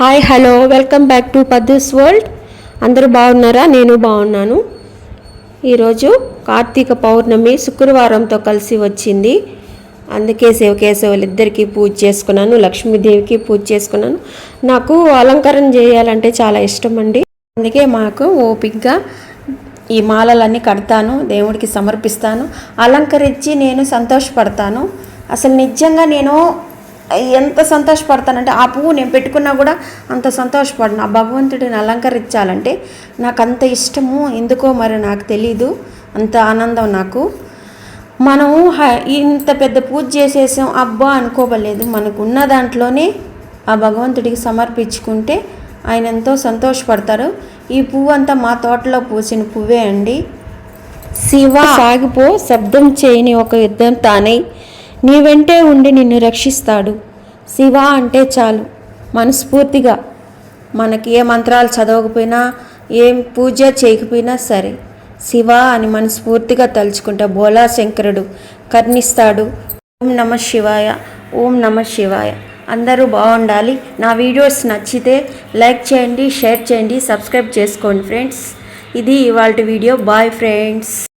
Hi hello welcome back to Paddu's world. అందరూ బాగున్నారా? నేను బాగున్నాను. ఈరోజు కార్తీక పౌర్ణమి శుక్రవారంతో కలిసి వచ్చింది. అందుకే శివకేశవులు ఇద్దరికీ పూజ చేసుకున్నాను, లక్ష్మీదేవికి పూజ చేసుకున్నాను. నాకు అలంకరణ చేయాలంటే చాలా ఇష్టం అండి. అందుకే మాకు ఓపికగా ఈ మాలలన్నీ కడతాను, దేవుడికి సమర్పిస్తాను, అలంకరించి నేను సంతోషపడతాను. అసలు నిజంగా నేను ఎంత సంతోషపడతానంటే ఆ పువ్వు నేను పెట్టుకున్నా కూడా అంత సంతోషపడను. ఆ భగవంతుడిని అలంకరించాలంటే నాకు అంత ఇష్టము. ఎందుకో మరి నాకు తెలీదు, అంత ఆనందం నాకు. మనము ఇంత పెద్ద పూజ చేసేసాం అబ్బా అనుకోవలేదు. మనకు ఉన్న దాంట్లోనే ఆ భగవంతుడికి సమర్పించుకుంటే ఆయన ఎంతో సంతోషపడతారు. ఈ పువ్వు అంతా మా తోటలో పూసిన పువ్వే అండి. శివ సాగిపో, శబ్దం చేయని ఒక యుద్ధం తానై నీ వెంటే ఉండి నిన్ను రక్షిస్తాడు. శివ అంటే చాలు మనస్ఫూర్తిగా మనకి ఏ మంత్రాలు చదవకపోయినా, ఏం పూజ చేయకపోయినా సరే శివ అని మనస్ఫూర్తిగా తలుచుకుంటే బోలా శంకరుడు కర్ణిస్తాడు. ఓం నమ శివాయ, ఓం నమ శివాయ. అందరూ బాగుండాలి. నా వీడియోస్ నచ్చితే లైక్ చేయండి, షేర్ చేయండి, సబ్స్క్రైబ్ చేసుకోండి ఫ్రెండ్స్. ఇది ఇవాళ వీడియో. Bye friends.